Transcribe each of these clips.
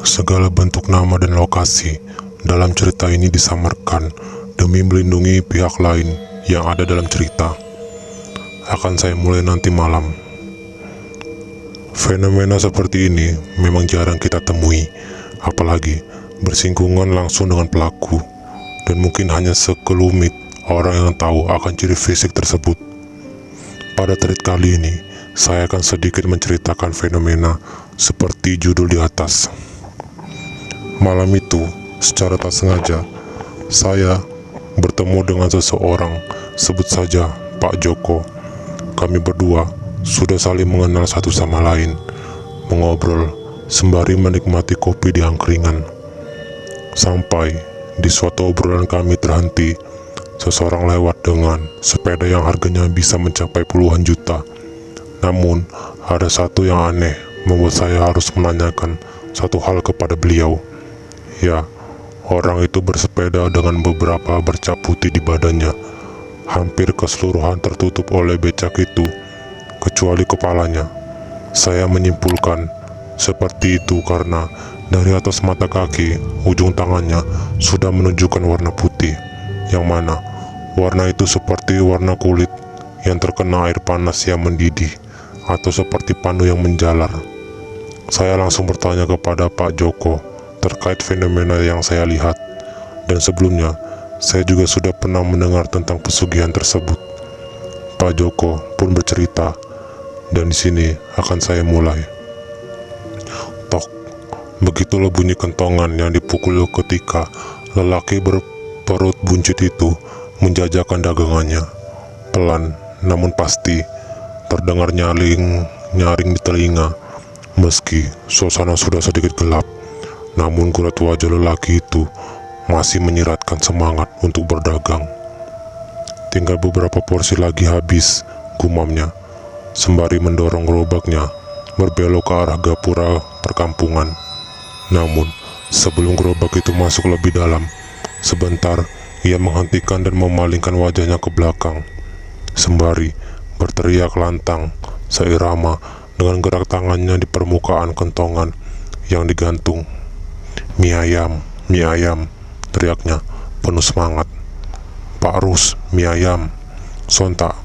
Segala bentuk nama dan lokasi dalam cerita ini disamarkan demi melindungi pihak lain yang ada dalam cerita. Akan saya mulai nanti malam. Fenomena seperti ini memang jarang kita temui, apalagi bersinggungan langsung dengan pelaku, dan mungkin hanya sekelumit orang yang tahu akan ciri fisik tersebut. Pada thread kali ini, saya akan sedikit menceritakan fenomena seperti judul di atas. Malam itu, secara tak sengaja, saya bertemu dengan seseorang, sebut saja Pak Joko. Kami berdua sudah saling mengenal satu sama lain, mengobrol sembari menikmati kopi di angkringan. Sampai di suatu obrolan kami terhenti, seseorang lewat dengan sepeda yang harganya bisa mencapai puluhan juta. Namun, ada satu yang aneh membuat saya harus menanyakan satu hal kepada beliau. Ya, orang itu bersepeda dengan beberapa bercak putih di badannya. Hampir keseluruhan tertutup oleh becak itu, kecuali kepalanya. Saya menyimpulkan seperti itu karena dari atas mata kaki, ujung tangannya sudah menunjukkan warna putih, yang mana warna itu seperti warna kulit yang terkena air panas yang mendidih, atau seperti pandu yang menjalar. Saya langsung bertanya kepada Pak Joko terkait fenomena yang saya lihat, dan sebelumnya saya juga sudah pernah mendengar tentang pesugihan tersebut. Pak Joko pun bercerita, dan di sini akan saya mulai. Tok, begitulah bunyi kentongan yang dipukul ketika lelaki berperut buncit itu menjajakan dagangannya. Pelan namun pasti terdengar nyaring di telinga. Meski suasana sudah sedikit gelap, namun kulit wajah lelaki itu masih menyiratkan semangat untuk berdagang. Tinggal beberapa porsi lagi habis, gumamnya, sembari mendorong gerobaknya berbelok ke arah gapura perkampungan. Namun, sebelum gerobak itu masuk lebih dalam, sebentar ia menghentikan dan memalingkan wajahnya ke belakang, sembari berteriak lantang seirama dengan gerak tangannya di permukaan kentongan yang digantung. Mie ayam, teriaknya penuh semangat. Pak Rus, mie ayam. Sontak,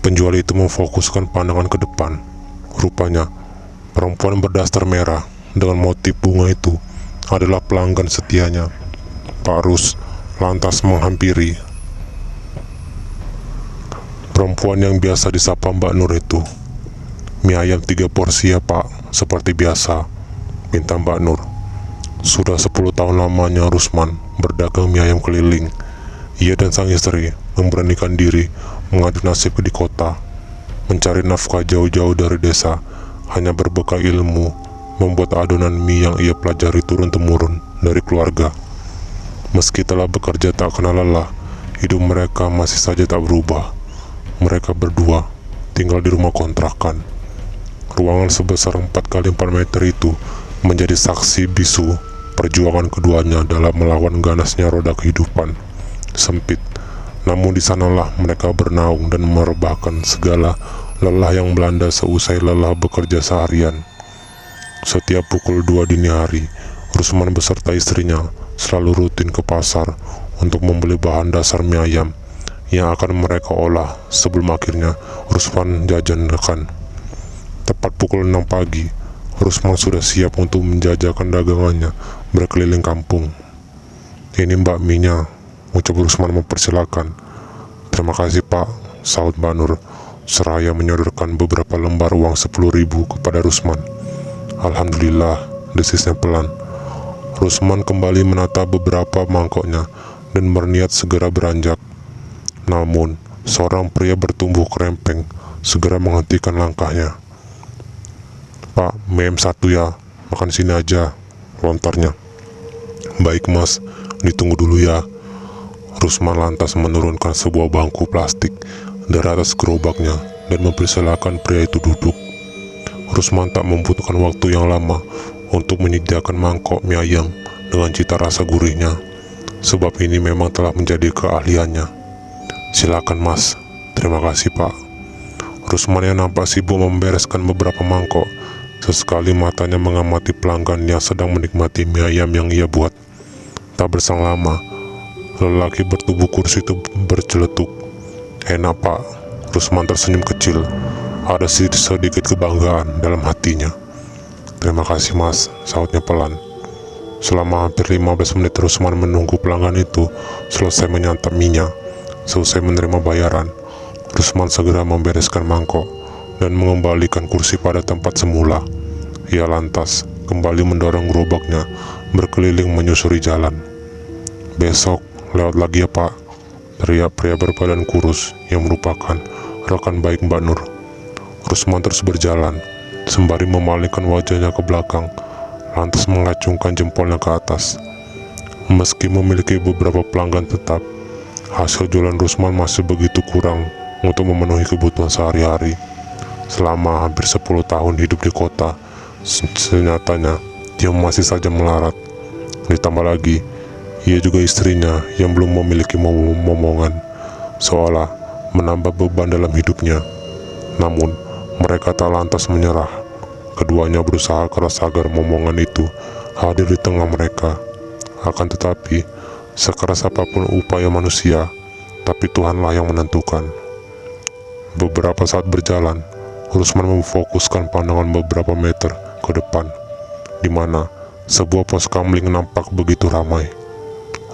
penjual itu memfokuskan pandangan ke depan. Rupanya, perempuan berdaster merah dengan motif bunga itu adalah pelanggan setianya. Pak Rus lantas menghampiri perempuan yang biasa disapa Mbak Nur itu. Mie ayam 3 porsi ya Pak, seperti biasa, minta Mbak Nur. Sudah 10 tahun lamanya Rusman berdagang mie ayam keliling. Ia dan sang istri memberanikan diri mengadu nasib di kota, mencari nafkah jauh-jauh dari desa, hanya berbekal ilmu membuat adonan mie yang ia pelajari turun-temurun dari keluarga. Meski telah bekerja tak kenal lelah, hidup mereka masih saja tak berubah. Mereka berdua tinggal di rumah kontrakan. Ruangan sebesar 4x4 meter itu menjadi saksi bisu perjuangan keduanya dalam melawan ganasnya roda kehidupan. Sempit, namun di sanalah mereka bernaung dan merebahkan segala lelah yang melanda seusai lelah bekerja seharian. Setiap pukul 2 dini hari, Rusman beserta istrinya selalu rutin ke pasar untuk membeli bahan dasar mie ayam yang akan mereka olah sebelum akhirnya Rusman jajankan. Tepat pukul 6 pagi, Rusman sudah siap untuk menjajakan dagangannya berkeliling kampung. Ini Mbak Minya, ucap Rusman mempersilahkan. Terima kasih Pak, sahut Mbak Nur, seraya menyodorkan beberapa lembar uang 10.000 kepada Rusman. Alhamdulillah, desisnya pelan. Rusman kembali menata beberapa mangkoknya dan berniat segera beranjak. Namun, seorang pria bertumbuh kerempeng segera menghentikan langkahnya. Pak, mie 1 ya, makan sini aja, lontarnya. Baik mas, ditunggu dulu ya. Rusman lantas menurunkan sebuah bangku plastik dari atas gerobaknya dan mempersilahkan pria itu duduk. Rusman tak membutuhkan waktu yang lama untuk menyediakan mangkok mie ayam dengan cita rasa gurihnya, sebab ini memang telah menjadi keahliannya. Silakan mas, terima kasih pak. Rusman yang nampak sibuk membereskan beberapa mangkok Sesekali matanya mengamati pelanggan yang sedang menikmati mie ayam yang ia buat. Tak berselang lama, lelaki bertubuh kursi itu berceletuk. "Enak, Pak." Rusman tersenyum kecil. Ada sedikit kebanggaan dalam hatinya. "Terima kasih, Mas," sahutnya pelan. Selama hampir 15 menit Rusman menunggu pelanggan itu selesai menyantap minyak. Selesai menerima bayaran, Rusman segera membereskan mangkok dan mengembalikan kursi pada tempat semula. Ia lantas kembali mendorong gerobaknya berkeliling menyusuri jalan. "Besok lewat lagi ya, Pak," teriak pria berbadan kurus yang merupakan rekan baik Mbak Nur. Rusman terus berjalan sembari memalingkan wajahnya ke belakang, lantas mengacungkan jempolnya ke atas. Meski memiliki beberapa pelanggan tetap, hasil jualan Rusman masih begitu kurang untuk memenuhi kebutuhan sehari-hari. Selama hampir 10 tahun hidup di kota, senyatanya dia masih saja melarat. Ditambah lagi, ia juga istrinya yang belum memiliki momongan, seolah menambah beban dalam hidupnya. Namun, mereka tak lantas menyerah. Keduanya berusaha keras agar momongan itu hadir di tengah mereka. Akan tetapi, sekeras apapun upaya manusia, tapi Tuhanlah yang menentukan. Beberapa saat berjalan, Rusman memfokuskan pandangan beberapa meter ke depan, di mana sebuah pos kamling nampak begitu ramai.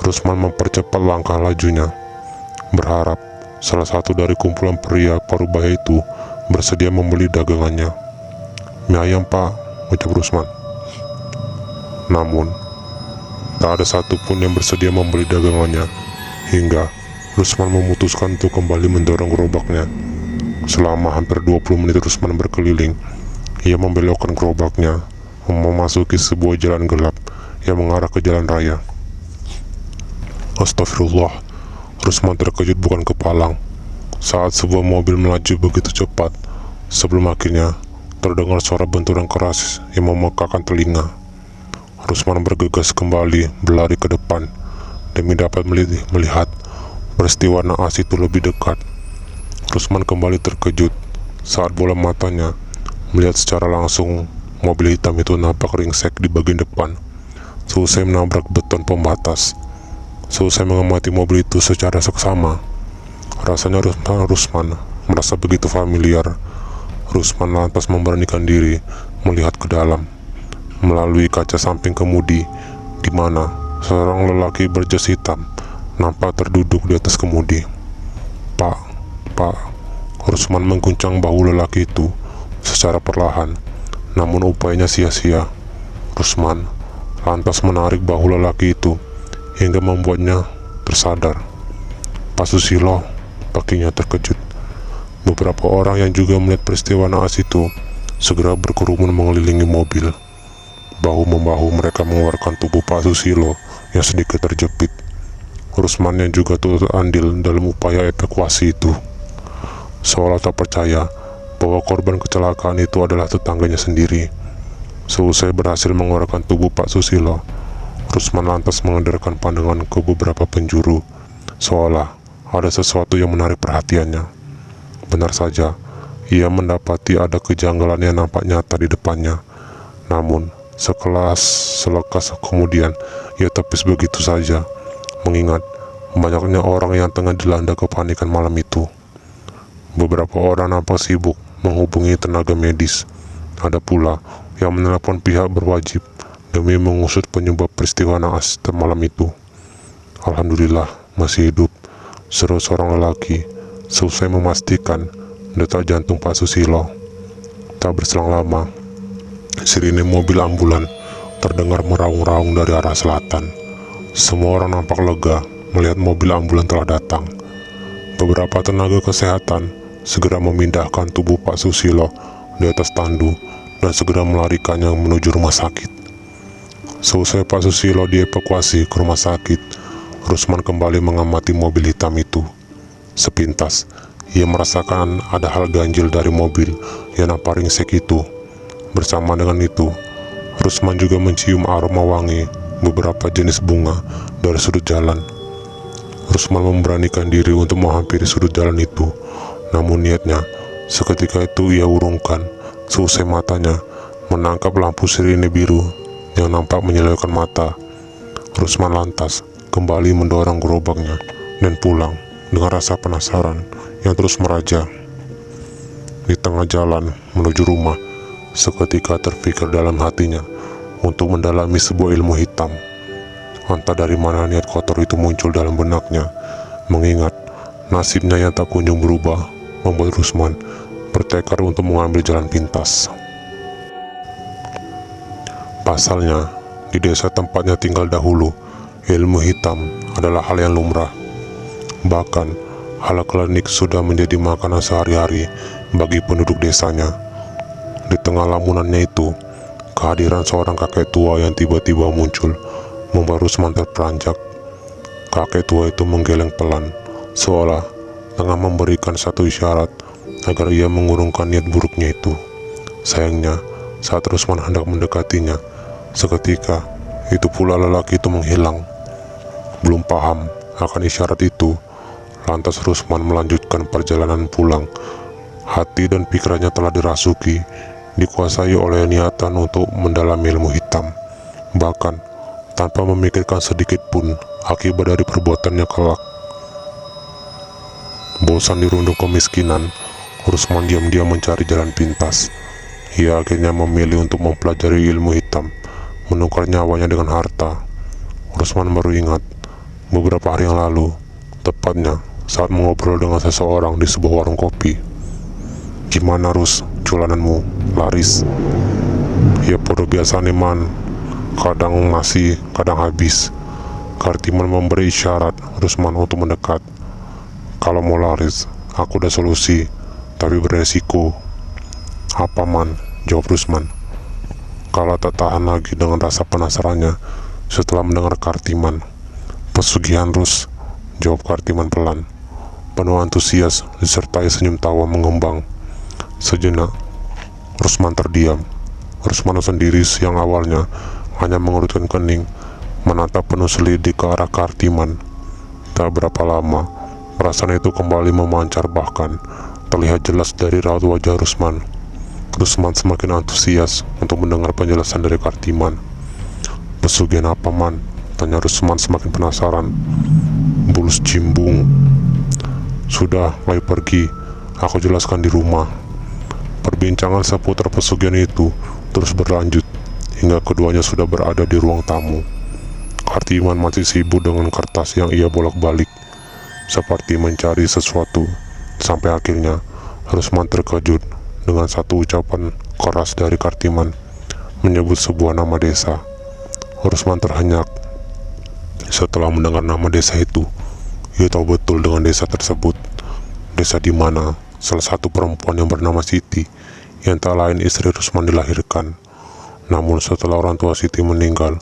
Rusman mempercepat langkah lajunya, berharap salah satu dari kumpulan pria parubaya itu bersedia membeli dagangannya. "Mie ayam, Pak," ucap Rusman. Namun, tak ada satupun yang bersedia membeli dagangannya, hingga Rusman memutuskan untuk kembali mendorong gerobaknya. Selama hampir 20 menit Rusman berkeliling, ia membelokkan gerobaknya, memasuki sebuah jalan gelap yang mengarah ke jalan raya. Astagfirullah, Rusman terkejut bukan kepalang saat sebuah mobil melaju begitu cepat sebelum akhirnya terdengar suara benturan keras yang memekakan telinga. Rusman bergegas kembali berlari ke depan demi dapat melihat peristiwa naas itu lebih dekat. Rusman kembali terkejut saat bola matanya melihat secara langsung mobil hitam itu nampak ringsek di bagian depan selesai menabrak beton pembatas. Selesai mengamati mobil itu secara seksama, rasanya Rusman merasa begitu familiar. Rusman lantas memberanikan diri melihat ke dalam melalui kaca samping kemudi, di mana seorang lelaki berjas hitam nampak terduduk di atas kemudi. Pak," Rusman mengguncang bahu lelaki itu secara perlahan, namun upayanya sia-sia. Rusman lantas menarik bahu lelaki itu hingga membuatnya tersadar. "Pak Susilo," pakinya terkejut. Beberapa orang yang juga melihat peristiwa naas itu segera berkerumun mengelilingi mobil. Bahu-membahu mereka mengeluarkan tubuh Pak Susilo yang sedikit terjepit. Rusman yang juga turut andil dalam upaya evakuasi itu, seolah tak percaya bahwa korban kecelakaan itu adalah tetangganya sendiri. Selesai berhasil mengeluarkan tubuh Pak Susilo, Rusman lantas mengendalikan pandangan ke beberapa penjuru, seolah ada sesuatu yang menarik perhatiannya. Benar saja, ia mendapati ada kejanggalan yang nampak nyata di depannya. Namun, selekas kemudian, ia tepis begitu saja, mengingat banyaknya orang yang tengah dilanda kepanikan malam itu. Beberapa orang nampak sibuk menghubungi tenaga medis. Ada pula yang menelepon pihak berwajib demi mengusut penyebab peristiwa naas malam itu. "Alhamdulillah masih hidup," seru seorang lelaki selesai memastikan detak jantung Pak Susilo. Tak berselang lama, sirine mobil ambulan terdengar meraung-raung dari arah selatan. Semua orang nampak lega melihat mobil ambulan telah datang. Beberapa tenaga kesehatan segera memindahkan tubuh Pak Susilo di atas tandu dan segera melarikannya menuju rumah sakit. Selesai Pak Susilo dievakuasi ke rumah sakit, Rusman kembali mengamati mobil hitam itu. Sepintas, ia merasakan ada hal ganjil dari mobil yang nampak ringsek itu. Bersama dengan itu, Rusman juga mencium aroma wangi beberapa jenis bunga dari sudut jalan. Rusman memberanikan diri untuk menghampiri sudut jalan itu, namun niatnya seketika itu ia urungkan. Selesai matanya menangkap lampu sirine biru yang nampak menyilaukan mata. Rusman lantas kembali mendorong gerobaknya dan pulang dengan rasa penasaran yang terus meraja. Di tengah jalan menuju rumah, seketika terpikir dalam hatinya untuk mendalami sebuah ilmu hitam. Entah dari mana niat kotor itu muncul dalam benaknya, mengingat nasibnya yang tak kunjung berubah membuat Rusman bertekad untuk mengambil jalan pintas. Pasalnya, di desa tempatnya tinggal dahulu, ilmu hitam adalah hal yang lumrah. Bahkan, hal klinik sudah menjadi makanan sehari-hari bagi penduduk desanya. Di tengah lamunannya itu, kehadiran seorang kakek tua yang tiba-tiba muncul membuat Rusman terperanjak. Kakek tua itu menggeleng pelan, seolah tengah memberikan satu isyarat agar ia mengurungkan niat buruknya itu. Sayangnya, saat Rusman hendak mendekatinya, seketika itu pula lelaki itu menghilang. Belum paham akan isyarat itu, lantas Rusman melanjutkan perjalanan pulang. Hati dan pikirannya telah dirasuki, dikuasai oleh niatan untuk mendalami ilmu hitam, bahkan tanpa memikirkan sedikit pun akibat dari perbuatannya kelak. Bosan dirundung kemiskinan, Rusman diam-diam mencari jalan pintas. Ia akhirnya memilih untuk mempelajari ilmu hitam, menukar nyawanya dengan harta. Rusman baru ingat beberapa hari yang lalu, tepatnya saat mengobrol dengan seseorang di sebuah warung kopi. "Gimana Rus, jualananmu laris?" "Ya podo biasa nih man, kadang masih, kadang habis." Kartiman memberi isyarat Rusman untuk mendekat. "Kalau mau laris, aku udah solusi, tapi beresiko." "Apa man?" jawab Rusman. Kala tak tahan lagi dengan rasa penasarannya setelah mendengar Kartiman. "Pesugihan Rus," jawab Kartiman pelan, penuh antusias disertai senyum tawa mengembang. Sejenak, Rusman terdiam. Rusman sendiri yang awalnya hanya mengerutkan kening, menatap penuh selidik ke arah Kartiman. Tak berapa lama, perasaan itu kembali memancar, bahkan terlihat jelas dari raut wajah Rusman. Rusman semakin antusias untuk mendengar penjelasan dari Kartiman. "Pesugihan apa man?" tanya Rusman semakin penasaran. "Bulus cimbung." "Sudah, ayo pergi, aku jelaskan di rumah." Perbincangan seputar pesugihan itu terus berlanjut hingga keduanya sudah berada di ruang tamu. Kartiman masih sibuk dengan kertas yang ia bolak-balik, seperti mencari sesuatu, sampai akhirnya Rusman terkejut dengan satu ucapan keras dari Kartiman menyebut sebuah nama desa. Rusman terhenyak. Setelah mendengar nama desa itu, ia tahu betul dengan desa tersebut. Desa di mana salah satu perempuan yang bernama Siti, yang tak lain istri Rusman, dilahirkan. Namun setelah orang tua Siti meninggal,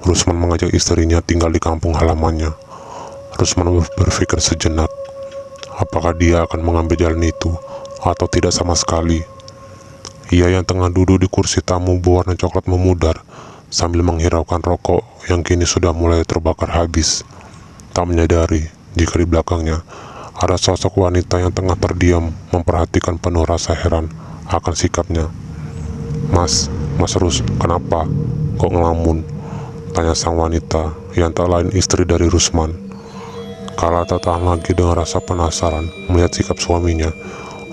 Rusman mengajak istrinya tinggal di kampung halamannya. Rusman berpikir sejenak, apakah dia akan mengambil jalan itu atau tidak sama sekali. Ia yang tengah duduk di kursi tamu berwarna coklat memudar sambil menghiraukan rokok yang kini sudah mulai terbakar habis, tak menyadari jika di belakangnya ada sosok wanita yang tengah terdiam memperhatikan penuh rasa heran akan sikapnya. Mas Rus, kenapa kok ngelamun?" tanya sang wanita yang tak lain istri dari Rusman. Kala tak tahan lagi dengan rasa penasaran melihat sikap suaminya,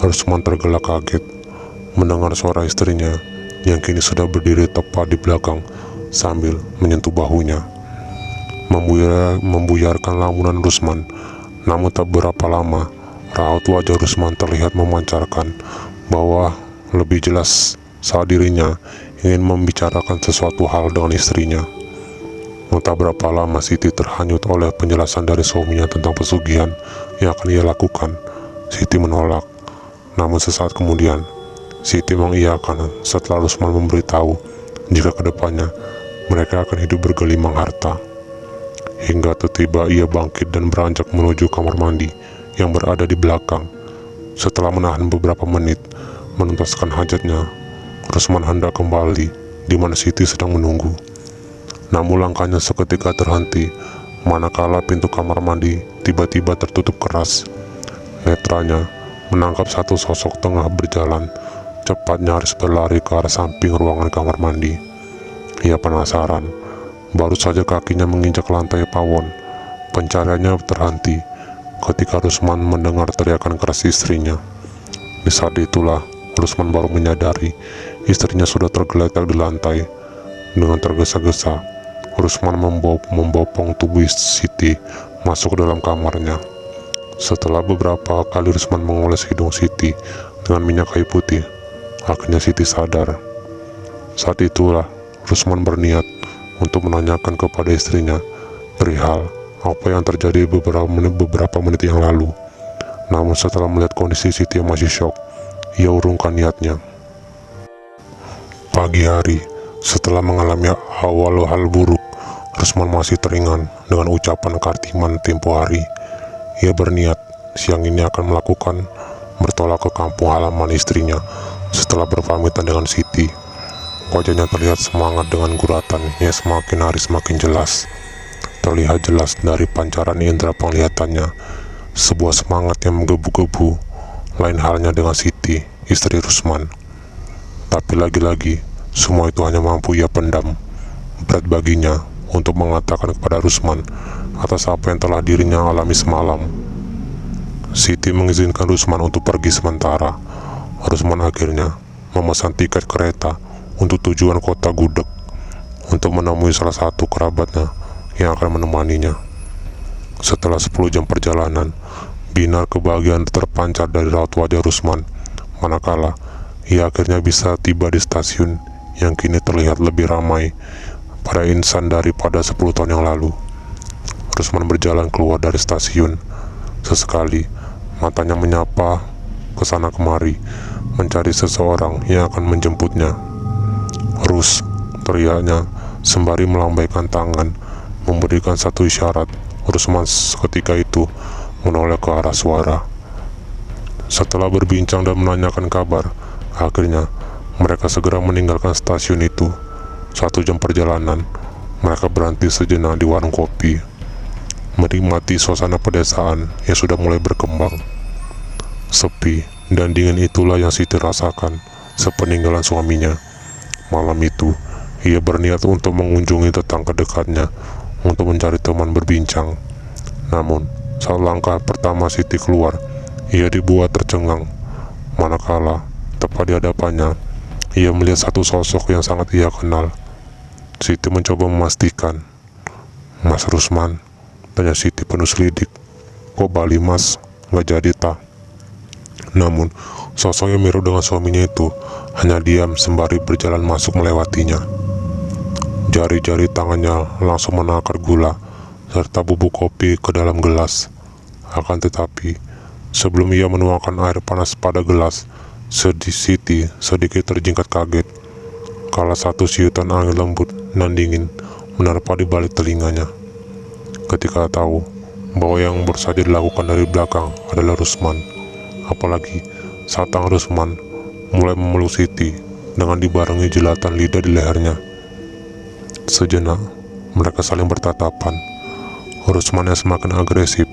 Rusman tergelak kaget mendengar suara istrinya yang kini sudah berdiri tepat di belakang sambil menyentuh bahunya. Membuyarkan lamunan Rusman, namun tak berapa lama raut wajah Rusman terlihat memancarkan bahwa lebih jelas saat dirinya ingin membicarakan sesuatu hal dengan istrinya. Tak berapa lama Siti terhanyut oleh penjelasan dari suaminya tentang pesugihan yang akan ia lakukan. Siti menolak, namun sesaat kemudian Siti mengiyakan setelah Rusman memberitahu jika kedepannya mereka akan hidup bergelimang harta. Hingga tiba ia bangkit dan beranjak menuju kamar mandi yang berada di belakang. Setelah menahan beberapa menit menuntaskan hajatnya, Rusman hendak kembali di mana Siti sedang menunggu. Namun langkahnya seketika terhenti manakala pintu kamar mandi tiba-tiba tertutup keras. Netranya menangkap satu sosok tengah berjalan cepat nyaris berlari ke arah samping ruangan kamar mandi. Ia penasaran. Baru saja kakinya menginjak lantai pawon, pencariannya terhenti ketika Rusman mendengar teriakan keras istrinya. Di saat itulah Rusman baru menyadari istrinya sudah tergeletak di lantai. Dengan tergesa-gesa, Rusman membopong tubuh Siti masuk ke dalam kamarnya. Setelah beberapa kali Rusman mengoles hidung Siti dengan minyak kayu putih, akhirnya Siti sadar. Saat itulah Rusman berniat untuk menanyakan kepada istrinya perihal apa yang terjadi beberapa menit yang lalu. Namun setelah melihat kondisi Siti yang masih syok, ia urungkan niatnya. Pagi hari, setelah mengalami awal hal buruk, Rusman masih teringat dengan ucapan Kartiman tempo hari. Ia berniat siang ini akan melakukan bertolak ke kampung halaman istrinya. Setelah berpamitan dengan Siti, wajahnya terlihat semangat dengan guratan yang semakin hari semakin jelas. Terlihat jelas dari pancaran indera penglihatannya, sebuah semangat yang menggebu-gebu. Lain halnya dengan Siti, istri Rusman. Tapi lagi-lagi, semua itu hanya mampu ia pendam. Berat baginya untuk mengatakan kepada Rusman atas apa yang telah dirinya alami semalam. Siti mengizinkan Rusman untuk pergi sementara. Rusman akhirnya memesan tiket kereta untuk tujuan kota Gudeg untuk menemui salah satu kerabatnya yang akan menemaninya. Setelah 10 jam perjalanan, binar kebahagiaan terpancar dari raut wajah Rusman manakala ia akhirnya bisa tiba di stasiun yang kini terlihat lebih ramai pada insan daripada 10 tahun yang lalu. Rusman berjalan keluar dari stasiun. Sesekali matanya menyapa ke sana kemari, mencari seseorang yang akan menjemputnya. "Rus," teriaknya sembari melambaikan tangan memberikan satu isyarat. Rusman seketika itu menoleh ke arah suara. Setelah berbincang dan menanyakan kabar, akhirnya mereka segera meninggalkan stasiun itu. 1 jam perjalanan, mereka berhenti sejenak di warung kopi, menikmati suasana pedesaan yang sudah mulai berkembang. Sepi dan dingin itulah yang Siti rasakan sepeninggalan suaminya. Malam itu, ia berniat untuk mengunjungi tetangga dekatnya untuk mencari teman berbincang. Namun, saat langkah pertama Siti keluar, ia dibuat tercengang. Manakala, tepat di hadapannya, ia melihat satu sosok yang sangat ia kenal. Siti mencoba memastikan. "Mas Rusman?" tanya Siti penuh selidik. "Kok Bali mas? Nggak jadi tak?" Namun, sosok yang mirip dengan suaminya itu hanya diam sembari berjalan masuk melewatinya. Jari-jari tangannya langsung menakar gula serta bubuk kopi ke dalam gelas. Akan tetapi, sebelum ia menuangkan air panas pada gelas, Siti sedikit terjingkat kaget kala satu siutan angin lembut dan dingin menerpa di balik telinganya. Ketika tahu bahwa yang baru saja dilakukan dari belakang adalah Rusman, apalagi saat tangan Rusman mulai memeluk Siti dengan dibarengi jilatan lidah di lehernya. Sejenak, mereka saling bertatapan. Rusman yang semakin agresif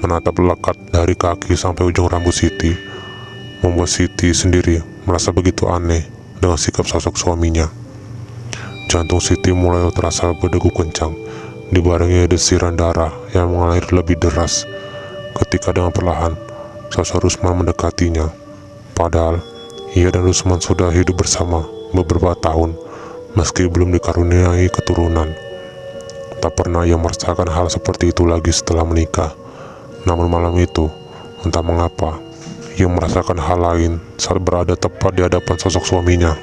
menatap lekat dari kaki sampai ujung rambut Siti, membuat Siti sendiri merasa begitu aneh dengan sikap sosok suaminya. Jantung Siti mulai terasa berdegup kencang, dibarengi desiran darah yang mengalir lebih deras ketika dengan perlahan sosok Rusman mendekatinya. Padahal ia dan Rusman sudah hidup bersama beberapa tahun, meski belum dikaruniai keturunan. Tak pernah ia merasakan hal seperti itu lagi setelah menikah. Namun malam itu, entah mengapa, ia merasakan hal lain saat berada tepat di hadapan sosok suaminya.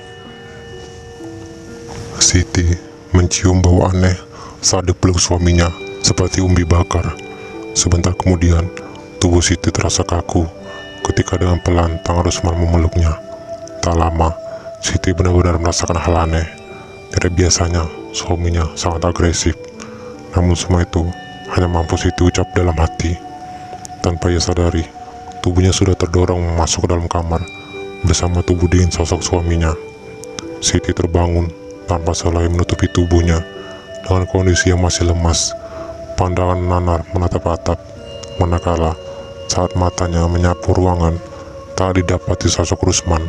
Siti mencium bau aneh saat dipeluk suaminya seperti umbi bakar. Sebentar kemudian, tubuh Siti terasa kaku ketika dengan pelan tangan Rusman memeluknya. Tak lama, Siti benar-benar merasakan hal aneh. Tidak biasanya suaminya sangat agresif. Namun semua itu hanya mampu Siti ucap dalam hati. Tanpa ia sadari, tubuhnya sudah terdorong masuk ke dalam kamar bersama tubuh dingin sosok suaminya. Siti terbangun tanpa selai menutupi tubuhnya dengan kondisi yang masih lemas. Pandangan nanar menatap atap, manakala saat matanya menyapu ruangan tak didapati sosok Rusman.